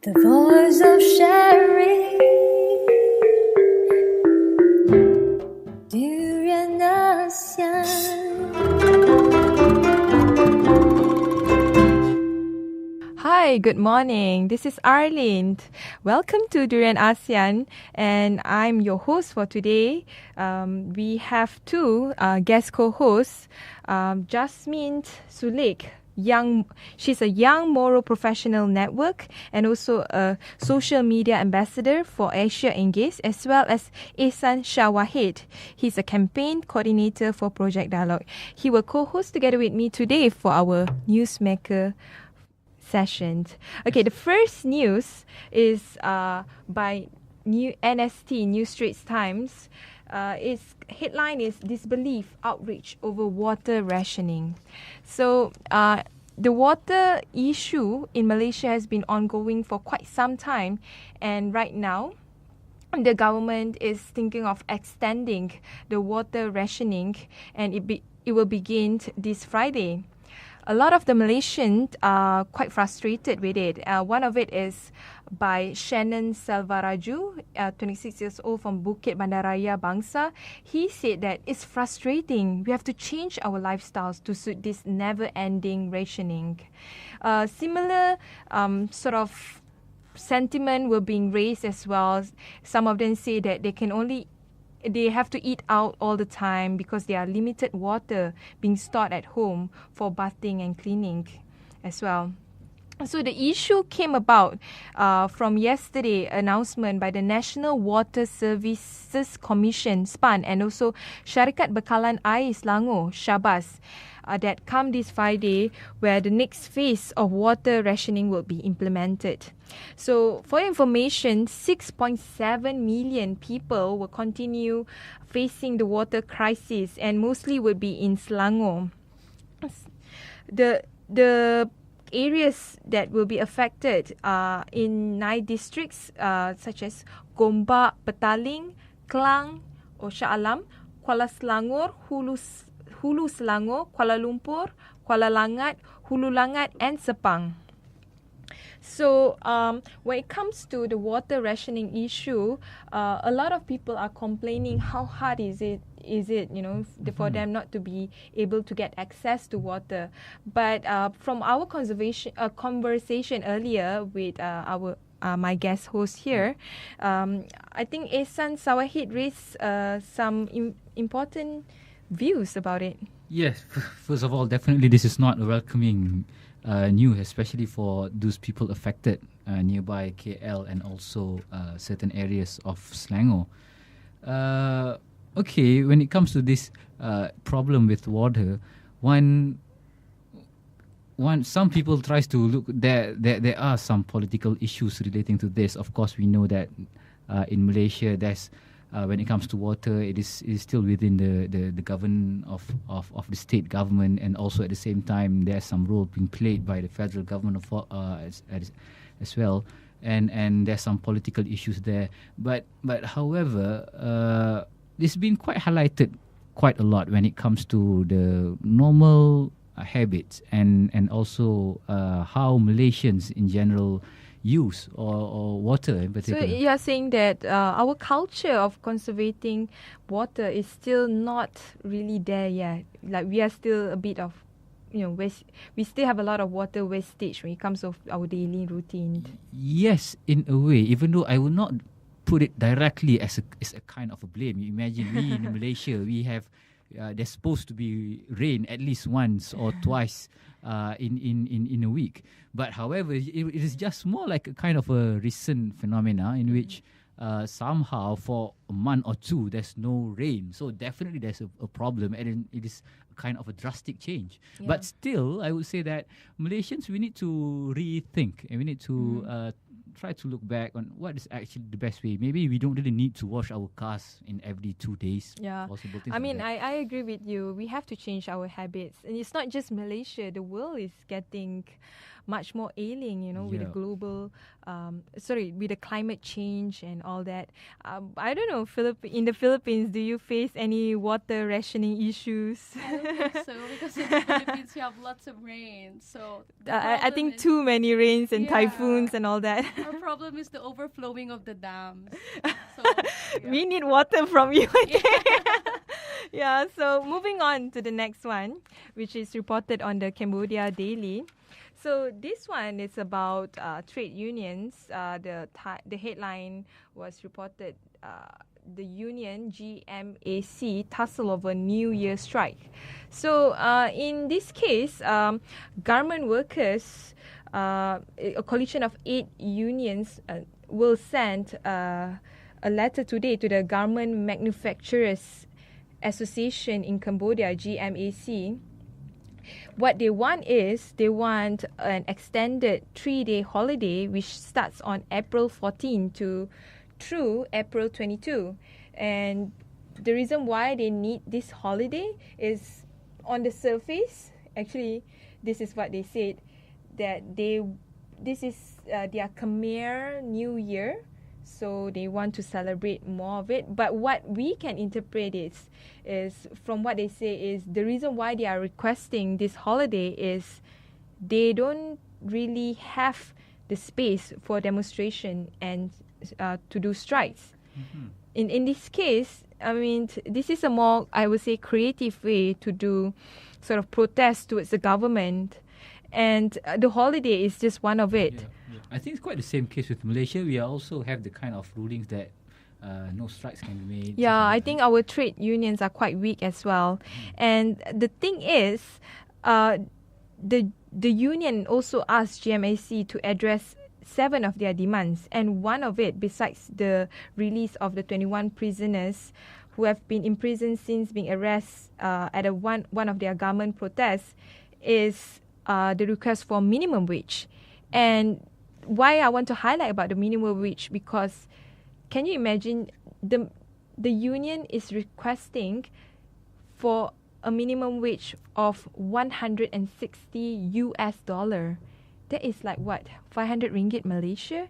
The voice of sharing Durian ASEAN. Hi, good morning. This is Arlene. Welcome to Durian ASEAN, and I'm your host for today. We have two guest co-hosts, Jasmine Suleik. She's a young moral professional network and also a social media ambassador for Asia Engage, as well as Ehsan Shahwahid. He's a campaign coordinator for Project Dialogue. He will co-host together with me today for our Newsmaker sessions. Okay, the first news is by NST, New Straits Times. Its headline is Disbelief Outrage Over Water Rationing. So the water issue in Malaysia has been ongoing for quite some time, and right now the government is thinking of extending the water rationing, and it will begin this Friday. A lot of the Malaysians are quite frustrated with it. One of it is by Shannon Selvaraju, 26 years old from Bukit Bandaraya, Bangsa. He said that it's frustrating. We have to change our lifestyles to suit this never-ending rationing. Similar sort of sentiment were being raised as well. Some of them say that they have to eat out all the time because there are limited water being stored at home for bathing and cleaning as well. So the issue came about from yesterday announcement by the National Water Services Commission, SPAN, and also Syarikat Bekalan Air Selangor, Syabas, that come this Friday, where the next phase of water rationing will be implemented. So for information, 6.7 million people will continue facing the water crisis, and mostly will be in Selangor. The areas that will be affected are in 9 districts such as Gombak, Petaling, Klang, Shah Alam, Kuala Selangor, Hulu Selangor, Kuala Lumpur, Kuala Langat, Hulu Langat, and Sepang. So when it comes to the water rationing issue, a lot of people are complaining how hard is it, for them not to be able to get access to water. But from our conversation earlier with my guest host here, I think Ehsan Shahwahid raised some important views about it. Yes, first of all, definitely this is not a welcoming news, especially for those people affected nearby KL and also certain areas of Selangor. Okay, when it comes to this problem with water, some people tries to look there are some political issues relating to this. Of course, we know that in Malaysia there's when it comes to water, it is still within the government of the state government, and also at the same time there's some role being played by the federal government as well, and there's some political issues there. But however, it's been quite highlighted quite a lot when it comes to the normal habits and also how Malaysians in general use or water in particular. So you are saying that our culture of conserving water is still not really there yet. Like we are still a bit of, waste. We still have a lot of water wastage when it comes to our daily routine. Yes, in a way, even though I will not put it directly as a kind of a blame. You imagine we in Malaysia, we have there's supposed to be rain at least once or twice in a week. But however, it is just more like a kind of a recent phenomena in which somehow for a month or two there's no rain. So definitely there's a problem, and it is a kind of a drastic change. Yeah. But still, I would say that Malaysians, we need to rethink, and we need to try to look back on what is actually the best way. Maybe we don't really need to wash our cars in every 2 days. Yeah, I mean, I agree with you. We have to change our habits, and it's not just Malaysia. The world is getting much more ailing, with the global, with the climate change and all that. I don't know, in the Philippines, do you face any water rationing issues? I don't think so, because in the Philippines we have lots of rain. So I think too many rains and typhoons and all that. Our problem is the overflowing of the dams. So we need water from you. Yeah, so moving on to the next one, which is reported on the Cambodia Daily. So this one is about trade unions. The headline was reported, the union GMAC tussle over New Year strike. So in this case, garment workers, a coalition of 8 unions, will send a letter today to the Garment Manufacturers Association in Cambodia, GMAC. What they want is an extended 3-day holiday, which starts on April 14 through April 22. And the reason why they need this holiday is, on the surface, actually, this is what they said, that this is their Khmer New Year, so they want to celebrate more of it. But what we can interpret is from what they say, is the reason why they are requesting this holiday is they don't really have the space for demonstration and to do strikes. Mm-hmm. In this case, I mean, this is a more, I would say, creative way to do sort of protest towards the government, and the holiday is just one of it. Yeah. I think it's quite the same case with Malaysia. We also have the kind of rulings that no strikes can be made. Yeah, I think our trade unions are quite weak as well. And the thing is, the union also asked GMAC to address 7 of their demands, and one of it, besides the release of the 21 prisoners who have been imprisoned since being arrested at one of their government protests, is the request for minimum wage. And why I want to highlight about the minimum wage, because can you imagine the union is requesting for a minimum wage of $160. That is like what, 500 ringgit Malaysia?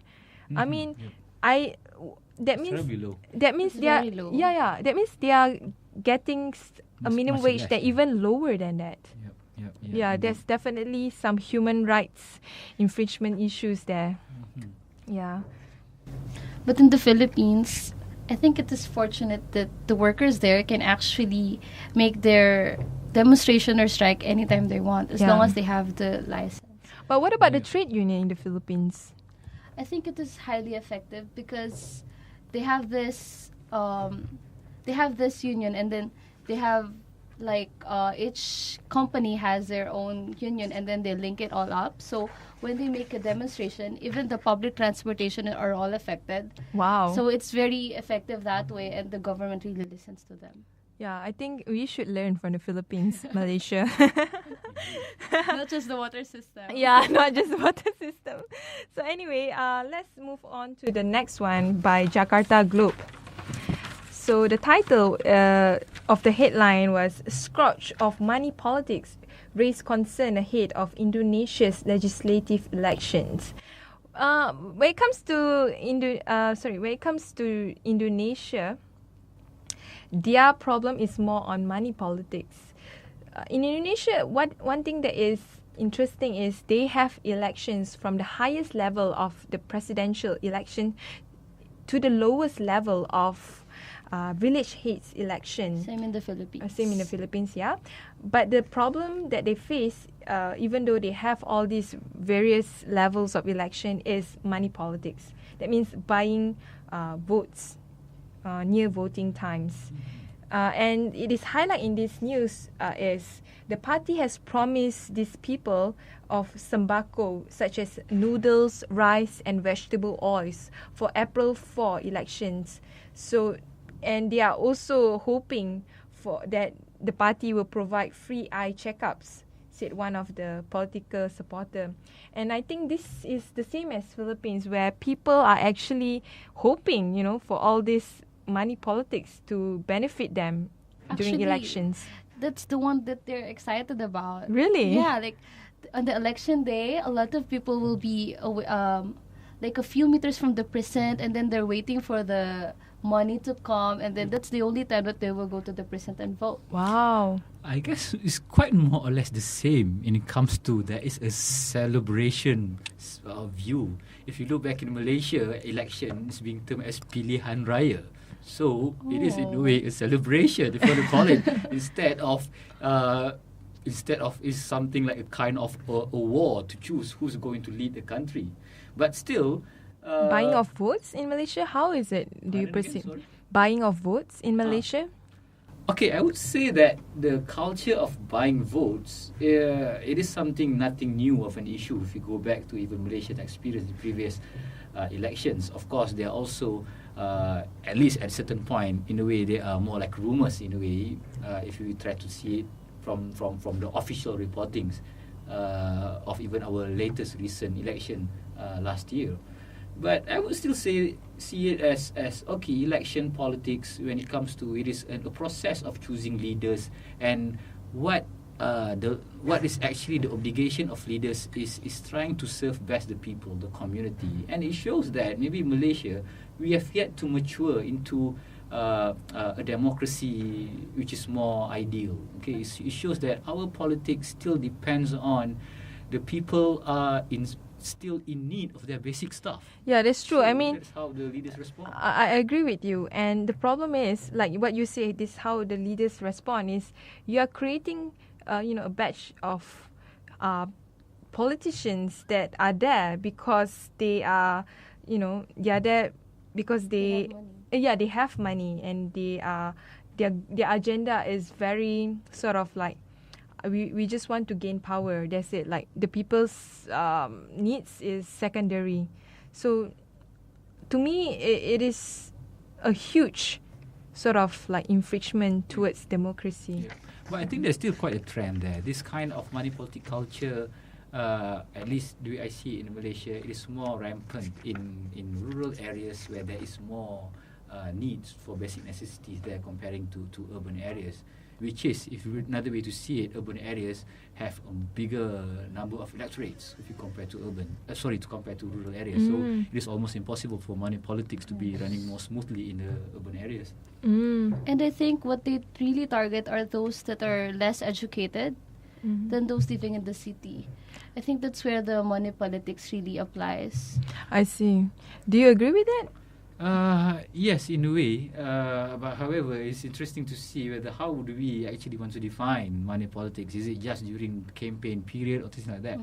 Mm-hmm. I mean, that means they are low. Yeah. That means they are getting a minimum wage that even lower than that. Yeah, there's definitely some human rights infringement issues there. Mm-hmm. Yeah. But in the Philippines, I think it is fortunate that the workers there can actually make their demonstration or strike anytime they want, as long as they have the license. But what about the trade union in the Philippines? I think it is highly effective because they have this union, and then they have each company has their own union, and then they link it all up. So when they make a demonstration, even the public transportation are all affected. Wow. So it's very effective that way, and the government really listens to them. Yeah, I think we should learn from the Philippines, Malaysia. Not just the water system. Yeah, not just the water system. So anyway, let's move on to the next one by Jakarta Globe. So the title of the headline was "Scourge of Money Politics Raise Concern Ahead of Indonesia's Legislative Elections." When it comes to Indonesia, their problem is more on money politics. In Indonesia, one thing that is interesting is they have elections from the highest level of the presidential election to the lowest level of village heads election. Same in the Philippines. Yeah. But the problem that they face, even though they have all these various levels of election, is money politics. That means buying votes near voting times. And it is highlighted in this news is the party has promised these people of sembako such as noodles, rice and vegetable oils for April 4 elections. So, and they are also hoping for that the party will provide free eye checkups, said one of the political supporter. And I think this is the same as Philippines, where people are actually hoping, for all this money politics to benefit them during elections. That's the one that they're excited about. Really? Yeah, on the election day, a lot of people will be like a few meters from the precinct, and then they're waiting for the money to come, and then that's the only time that they will go to the precinct and vote. Wow. I guess it's quite more or less the same when it comes to there is a celebration view. If you look back in Malaysia, election is being termed as Pilihan Raya. So it is in a way a celebration, if you want to call it, instead of is something like a kind of a war to choose who's going to lead the country. But still, Buying of votes in Malaysia, how is it? Do you perceive buying of votes in Malaysia? Okay, I would say that the culture of buying votes, it is nothing new of an issue if you go back to even Malaysian experience in previous elections. Of course, there are also, at least at a certain point, in a way, they are more like rumors in a way, if you try to see it from the official reportings of even our latest recent election last year. But I would still see it as okay, election politics when it comes to it is a process of choosing leaders, and what is actually the obligation of leaders is trying to serve best the people, the community, and it shows that maybe Malaysia we have yet to mature into a democracy which is more ideal. Okay, it shows that our politics still depends on the people are still in need of their basic stuff. Yeah, that's true. So I mean, that's how the leaders respond. I agree with you. And the problem is, like what you say, this how the leaders respond is you are creating, a batch of politicians that are there because they are, they are there because they have money, and they are their agenda is very sort of like we just want to gain power. That's it. Like the people's needs is secondary. So to me, it is a huge sort of like infringement towards democracy. Yeah. But I think there's still quite a trend there. This kind of money politic culture, at least the way I see it in Malaysia, it is more rampant in rural areas where there is more needs for basic necessities there comparing to urban areas. Which is, if another way to see it, urban areas have a bigger number of electorates if you compare to rural areas. So it is almost impossible for money politics to be running more smoothly in the urban areas. And I think what they really target are those that are less educated than those living in the city. I think that's where the money politics really applies. I see. Do you agree with that? Yes, in a way. But however, it's interesting to see how do we actually want to define money politics? Is it just during campaign period or things like that?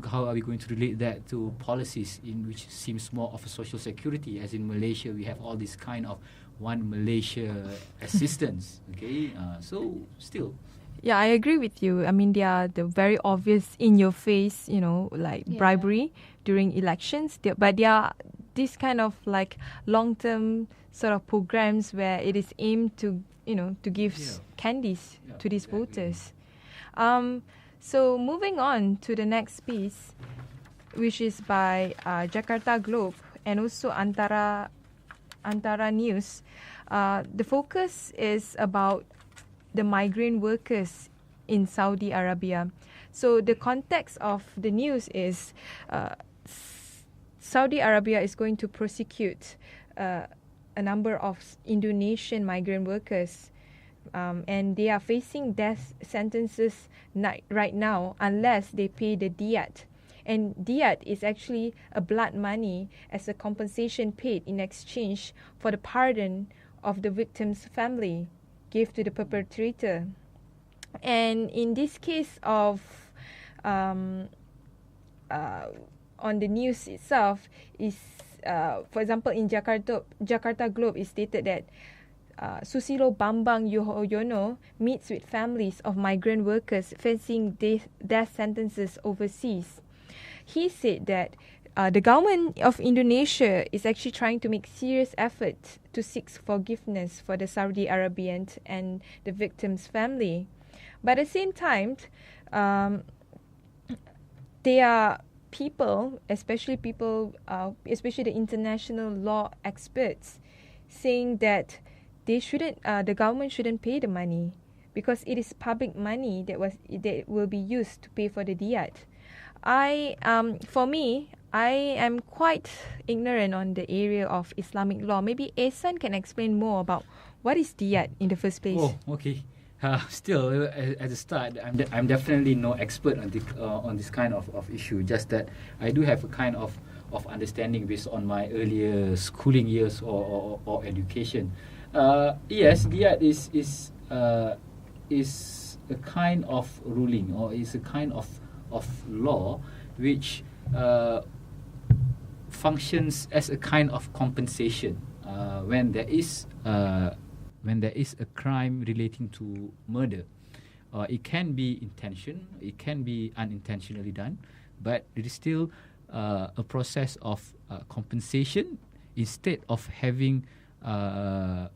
How are we going to relate that to policies in which seems more of a social security? As in Malaysia, we have all this kind of one Malaysia assistance. Okay, so still. Yeah, I agree with you. I mean, they are the very obvious in your face, bribery during elections. But they are this kind of like long-term sort of programs where it is aimed to give candies to these voters. So moving on to the next piece, which is by Jakarta Globe and also Antara News. The focus is about the migrant workers in Saudi Arabia. So the context of the news is Saudi Arabia is going to prosecute a number of Indonesian migrant workers, and they are facing death sentences right now unless they pay the diat. And diat is actually a blood money as a compensation paid in exchange for the pardon of the victim's family gave to the perpetrator. And in this case of on the news itself is, for example, in Jakarta Globe, is stated that Susilo Bambang Yudhoyono meets with families of migrant workers facing death sentences overseas. He said that the government of Indonesia is actually trying to make serious efforts to seek forgiveness for the Saudi Arabian and the victim's family. But at the same time, there are people, especially the international law experts, saying that the government shouldn't pay the money because it is public money that will be used to pay for the diyat. For me, I am quite ignorant on the area of Islamic law. Maybe Ehsan can explain more about what is diyat in the first place. Oh, okay. Still, at the start, I'm definitely no expert on this kind of issue. Just that I do have a kind of understanding based on my earlier schooling years or education. Yes, diyat is a kind of ruling, or is a kind of law which functions as a kind of compensation when there is a crime relating to murder. It can be intention, it can be unintentionally done, but it is still a process of compensation instead of having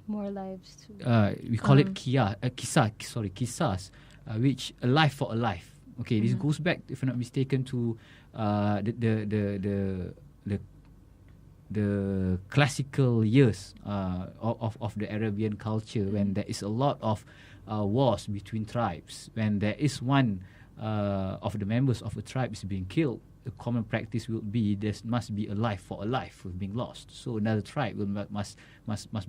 more lives too. We call it kisas, which a life for a life. Okay, this goes back, if I'm not mistaken, to the classical years of the Arabian culture, when there is a lot of wars between tribes. When there is one of the members of a tribe is being killed, the common practice will be there must be a life for a life being lost. So another tribe must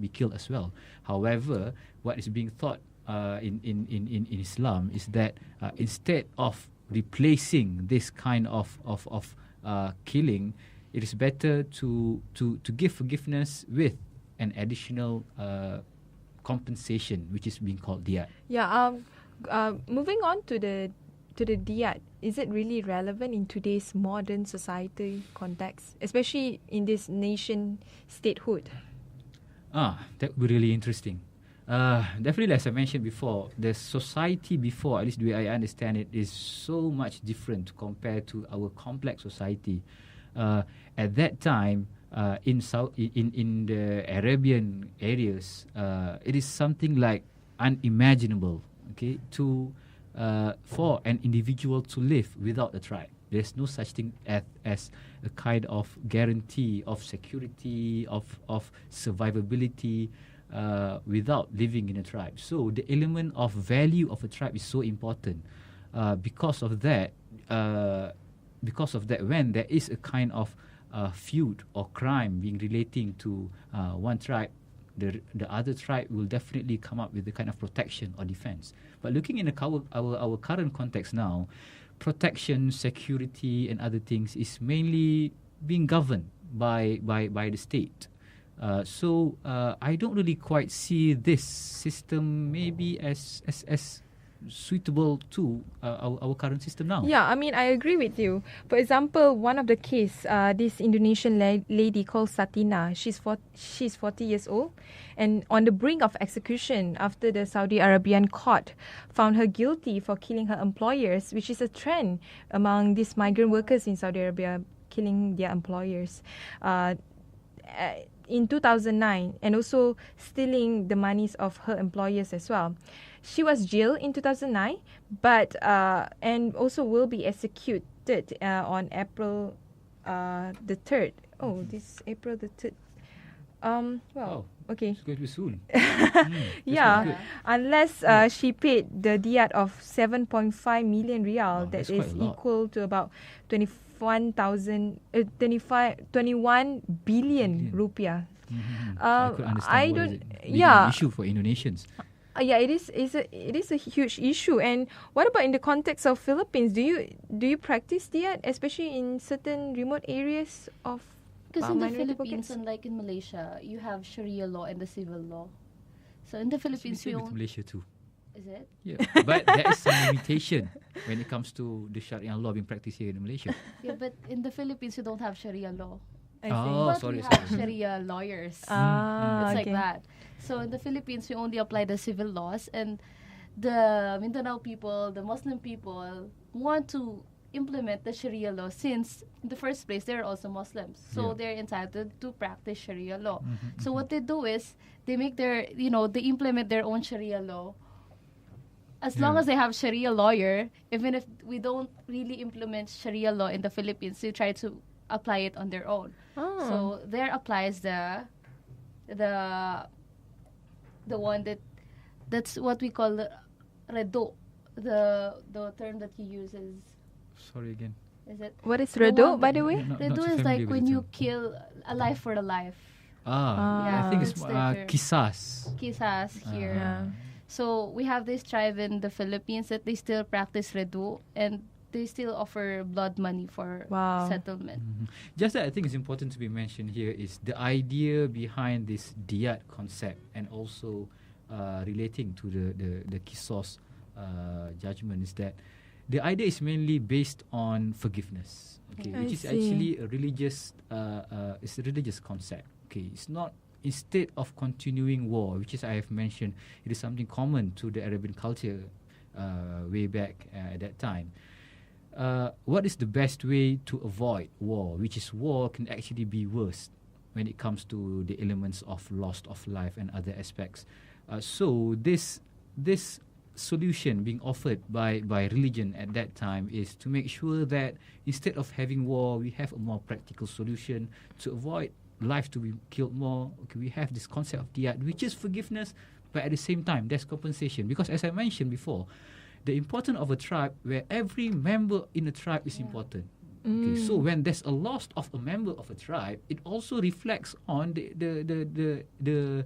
be killed as well. However, what is being thought in Islam is that instead of replacing this kind of killing, it is better to give forgiveness with an additional compensation, which is being called diyat. Yeah. Moving on to the diyat, is it really relevant in today's modern society context, especially in this nation statehood? That would be really interesting. Definitely, as I mentioned before, the society before, at least the way I understand it, is so much different compared to our complex society. At that time, in the Arabian areas, it is something like unimaginable, okay, for an individual to live without a tribe. There's no such thing as a kind of guarantee of security, of survivability without living in a tribe. So the element of value of a tribe is so important. Because of that, when there is a kind of feud or crime being relating to one tribe, the other tribe will definitely come up with the kind of protection or defense. But looking in our current context now, protection, security, and other things is mainly being governed by the state. So I don't really quite see this system maybe as suitable to our current system now. Yeah, I mean, I agree with you. For example, one of the case, this Indonesian lady called Satina, she's 40 years old and on the brink of execution after the Saudi Arabian court found her guilty for killing her employers, which is a trend among these migrant workers in Saudi Arabia, killing their employers. In 2009, and also stealing the monies of her employers as well. She was jailed in 2009, but and also will be executed on April the 3rd. Oh, this April the 3rd. Okay. It's going to be soon. Yeah, unless she paid the diyat of 7.5 million rial, that is equal to about 21 billion rupiah. I could understand an issue for Indonesians. Yeah, it is a huge issue. And what about in the context of Philippines? Do you practice diyat, especially in certain remote areas of? Because in the Philippines, unlike in Malaysia, you have Sharia law and the civil law. So in the Philippines, we with Malaysia too. Is it? Yeah, but there is some limitation when it comes to the Sharia law being practiced here in Malaysia. Yeah, but in the Philippines, you don't have Sharia law. But we have Sharia lawyers. It's like that. So in the Philippines, we only apply the civil laws, and the Mindanao people, the Muslim people, want to implement the Sharia law since, in the first place, they're also Muslims. So they're entitled to practice Sharia law. So what they do is, they make they implement their own Sharia law. As long as they have Sharia lawyer, even if we don't really implement Sharia law in the Philippines, they try to apply it on their own. So there applies the one that's what we call redo. The term that you use Sorry again. is it? What is The redo, one by that- the way? Not Redo too is familiar like with when the you term. kill a life for a life. I think it's That's their term. kisas. Kisas here. Yeah. So we have this tribe in the Philippines that they still practice redu, and they still offer blood money for Wow. settlement. Just that I think it's important to be mentioned here is the idea behind this diyat concept, and also relating to the kisos judgment, is that the idea is mainly based on forgiveness. Okay, I which is see. actually a religious it's a religious concept. Okay, it's not, instead of continuing war, which is I have mentioned, it is something common to the Arabian culture way back at that time. What is the best way to avoid war? Which is, war can actually be worse when it comes to the elements of loss of life and other aspects. So this solution being offered by religion at that time is to make sure that instead of having war, we have a more practical solution to avoid life to be killed more. Okay, we have this concept of diyat, which is forgiveness, but at the same time, there's compensation. Because as I mentioned before, the importance of a tribe, where every member in a tribe is important. Okay, so when there's a loss of a member of a tribe, it also reflects on the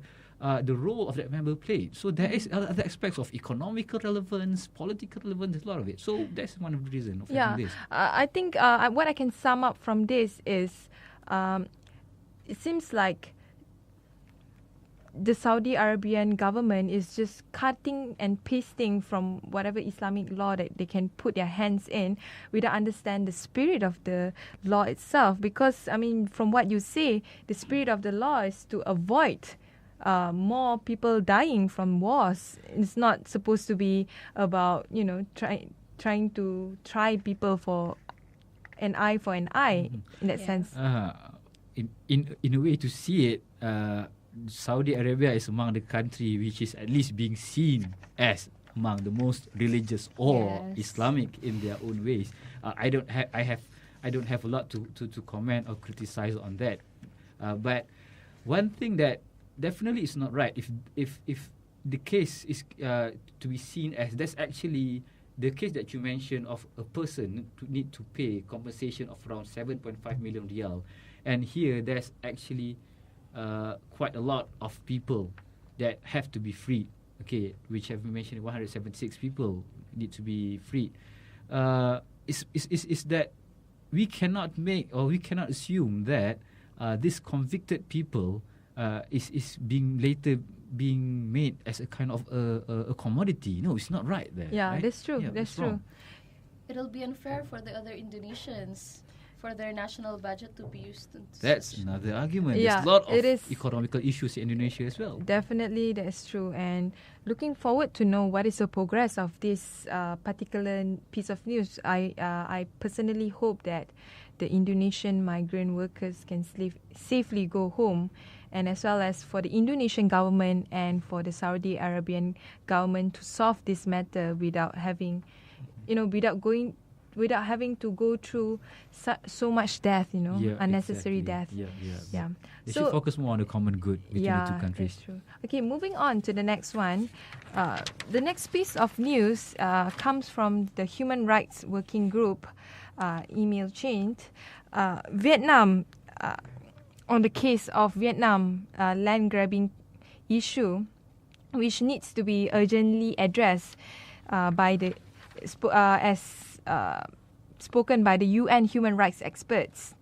role of that member played. So there is other aspects of economical relevance, political relevance, there's a lot of it. So that's one of the reasons of Yeah, having this. I think what I can sum up from this is, it seems like the Saudi Arabian government is just cutting and pasting from whatever Islamic law that they can put their hands in without understand the spirit of the law itself. Because, I mean, from what you say, the spirit of the law is to avoid more people dying from wars. It's not supposed to be about, trying to try people for an eye for an eye, in that sense. In a way to see it, Saudi Arabia is among the country which is at least being seen as among the most religious or Yes. Islamic in their own ways. I don't have a lot to comment or criticize on that. But one thing that definitely is not right, if the case is to be seen as, that's actually the case that you mentioned of a person to need to pay compensation of around 7.5 million riyal, and here there's actually quite a lot of people that have to be freed. Okay, which have been mentioned, 176 people need to be freed. Is that we cannot make, or we cannot assume that these convicted people is being later being made as a kind of a commodity. No, it's not right there. Yeah, right? that's true. Yeah, that's wrong. true. It'll be unfair for the other Indonesians for their national budget to be used to That's such- another argument. Yeah, There's a lot of it is. economical issues in Indonesia as well. Definitely, that's true. And looking forward to know what is the progress of this particular piece of news. I personally hope that the Indonesian migrant workers can safely go home, and as well as for the Indonesian government and for the Saudi Arabian government to solve this matter without having, without having to go through so much death, Yeah, unnecessary exactly. death. Yeah. Yeah. They should focus more on the common good between the two countries. That's true. Okay, moving on to the next one. The next piece of news comes from the Human Rights Working Group email chain. Vietnam, on the case of Vietnam land grabbing issue, which needs to be urgently addressed by the spoken by the UN human rights experts.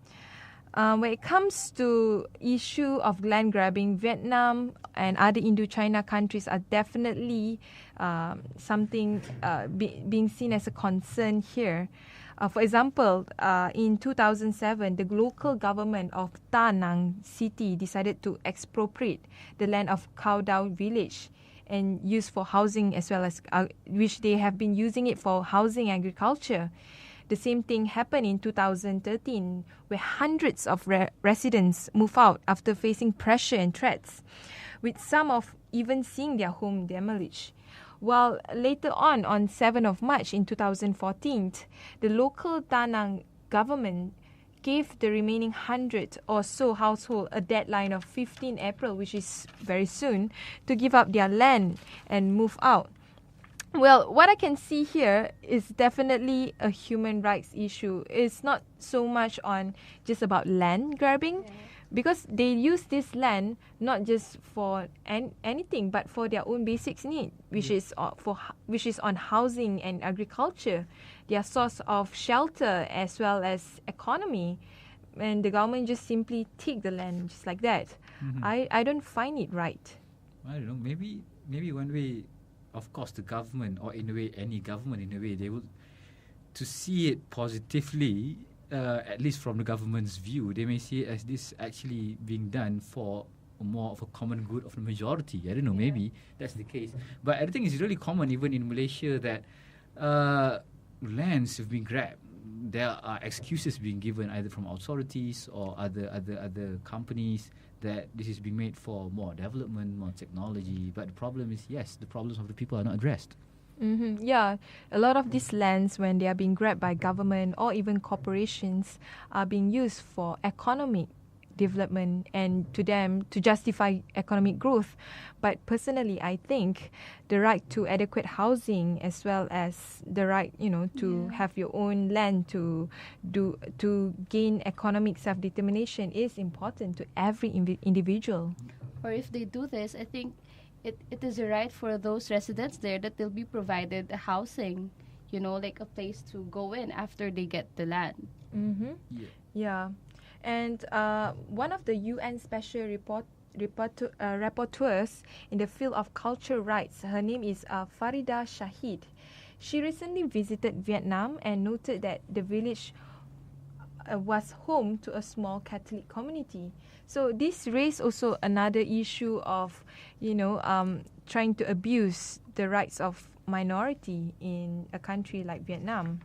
When it comes to issue of land grabbing, Vietnam and other Indochina countries are definitely something being seen as a concern here. For example, in 2007, the local government of Da Nang City decided to expropriate the land of Cao Dao village and use for housing, as well as which they have been using it for housing agriculture. The same thing happened in 2013, where hundreds of residents moved out after facing pressure and threats, with some of even seeing their home demolished. While later on 7th of March in 2014, the local Da Nang government gave the remaining 100 or so household a deadline of 15 April, which is very soon, to give up their land and move out. Well, what I can see here is definitely a human rights issue. It's not so much on just about land grabbing, because they use this land not just for anything, but for their own basic need, which is which is on housing and agriculture, their source of shelter as well as economy, and the government just simply take the land just like that. I don't find it right. I don't know. Maybe one way, of course, the government, or in a way, any government, in a way, they will, to see it positively, at least from the government's view, they may see it as this actually being done for more of a common good of the majority. I don't know, maybe that's the case. But I think it's really common, even in Malaysia, that lands have been grabbed. There are excuses being given either from authorities or other companies that this is being made for more development, more technology. But the problem is, yes, the problems of the people are not addressed. Yeah, a lot of these lands, when they are being grabbed by government or even corporations, are being used for economic development and to them to justify economic growth. But personally, I think the right to adequate housing, as well as the right, to have your own land to gain economic self-determination is important to every individual. Or if they do this, I think it is a right for those residents there that they'll be provided a housing, like a place to go in after they get the land. Yeah. And one of the UN Special Rapporteurs in the field of cultural rights, her name is Farida Shahid. She recently visited Vietnam and noted that the village was home to a small Catholic community. So this raised also another issue of, trying to abuse the rights of minority in a country like Vietnam.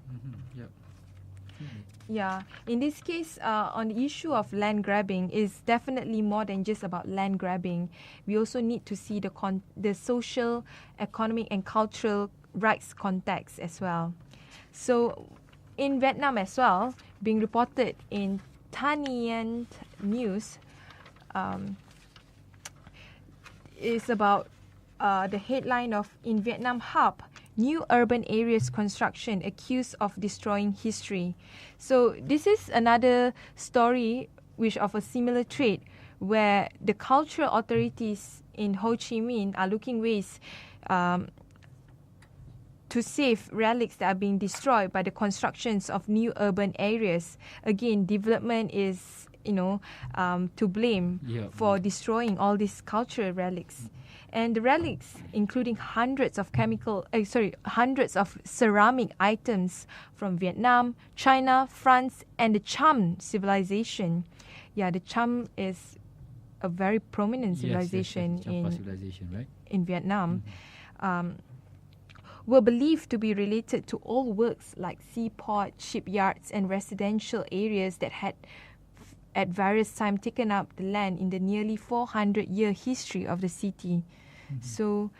Yeah, in this case, on the issue of land grabbing, is definitely more than just about land grabbing. We also need to see the social, economic, and cultural rights context as well. So, in Vietnam as well, being reported in Thanh Nien News, is about the headline of "In Vietnam Hub, New Urban Areas Construction Accused of Destroying History." So this is another story which of a similar trait, where the cultural authorities in Ho Chi Minh are looking ways to save relics that are being destroyed by the constructions of new urban areas. Again, development is to blame for destroying all these cultural relics. And the relics, including hundreds of ceramic items from Vietnam, China, France, and the Cham civilization. Yeah, the Cham is a very prominent civilization in Vietnam. Were believed to be related to old works like seaport, shipyards, and residential areas that had at various times taken up the land in the nearly 400-year history of the city. So,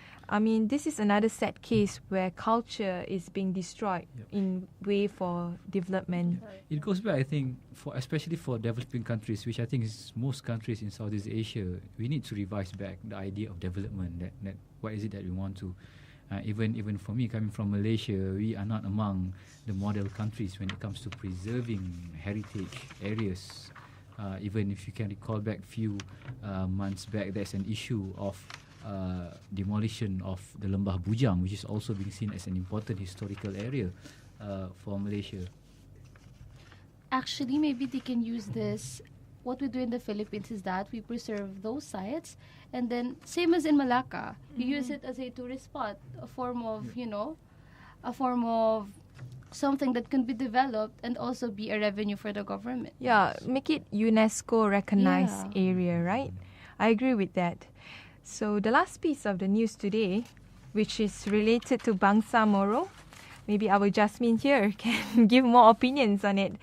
this is another sad case where culture is being destroyed in way for development. It goes back, I think, especially for developing countries, which I think is most countries in Southeast Asia. We need to revise back the idea of development. That what is it that we want to? Even for me, coming from Malaysia, we are not among the model countries when it comes to preserving heritage areas. Even if you can recall back few months back, there's an issue of demolition of the Lembah Bujang, which is also being seen as an important historical area for Malaysia. Actually, maybe they can use this. What we do in the Philippines is that we preserve those sites, and then same as in Malacca, you use it as a tourist spot, a form of something that can be developed and also be a revenue for the government. Yeah, make it UNESCO recognized area, right? I agree with that. So the last piece of the news today, which is related to Bangsa Moro, maybe our Jasmine here can give more opinions on it.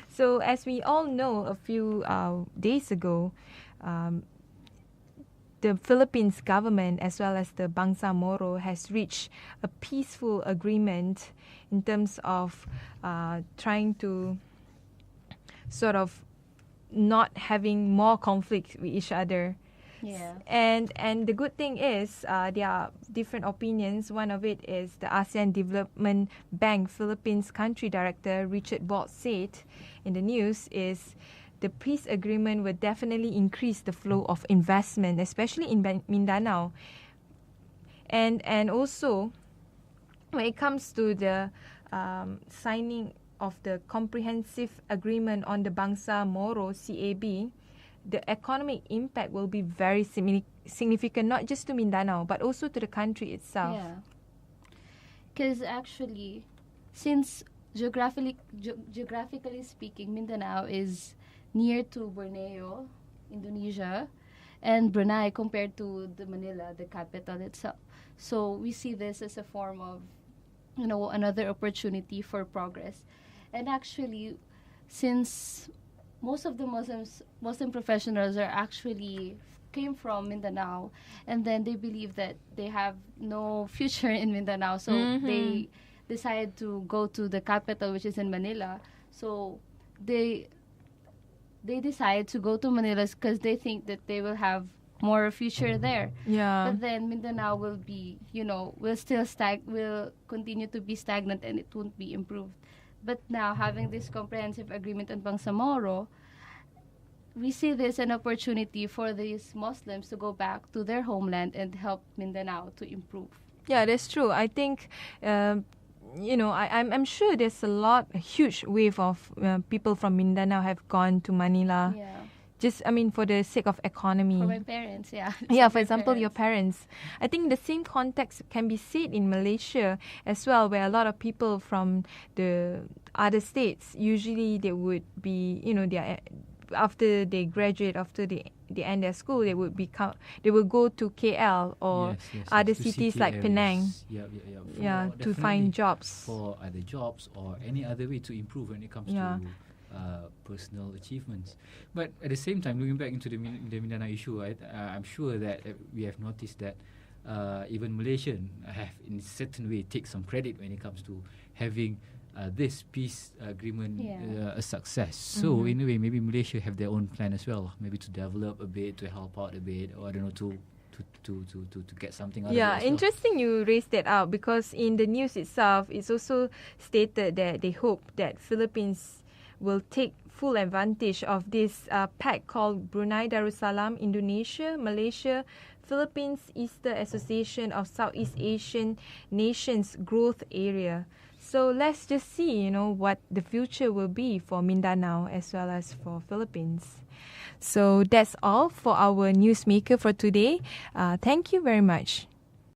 So as we all know, a few days ago, the Philippines government as well as the Bangsa Moro has reached a peaceful agreement in terms of trying to sort of not having more conflict with each other. Yeah. And the good thing is there are different opinions. One of it is the ASEAN Development Bank Philippines Country Director Richard Bott said in the news is the peace agreement will definitely increase the flow of investment, especially in Mindanao. And also, when it comes to the signing of the Comprehensive Agreement on the Bangsa Moro (CAB), the economic impact will be very significant, not just to Mindanao, but also to the country itself. Yeah. Because actually, since geographically speaking, Mindanao is near to Borneo, Indonesia, and Brunei compared to the Manila, the capital itself. So we see this as a form of, another opportunity for progress. And actually, since most of the Muslim professionals are actually came from Mindanao, and then they believe that they have no future in Mindanao, so they decide to go to the capital, which is in Manila. So they decide to go to Manila because they think that they will have more future there. Yeah. But then Mindanao will be, will continue to be stagnant and it won't be improved. But now, having this comprehensive agreement on Bangsamoro, we see this an opportunity for these Muslims to go back to their homeland and help Mindanao to improve. Yeah, that's true. I think, I'm sure there's a huge wave of people from Mindanao have gone to Manila. Yeah. Just, for the sake of economy. For my parents, yeah. Yeah, for example, your parents. I think the same context can be said in Malaysia as well, where a lot of people from the other states, usually they would be, after they graduate, after they end their school, they will go to KL or other cities like Penang. To find jobs. For either jobs or any other way to improve when it comes to personal achievements. But at the same time, looking back into the Mindanao issue, I'm sure that we have noticed that even Malaysian have in a certain way take some credit when it comes to having this peace agreement a success. So in a way, maybe Malaysia have their own plan as well, maybe to develop a bit, to help out a bit, or I don't know, to get something out of it as well. Interesting you raised that out, because in the news itself, it's also stated that they hope that Philippines will take full advantage of this pact called Brunei Darussalam, Indonesia, Malaysia, Philippines Eastern Association of Southeast Asian Nations Growth Area. So let's just see, what the future will be for Mindanao as well as for Philippines. So that's all for our newsmaker for today. Thank you very much.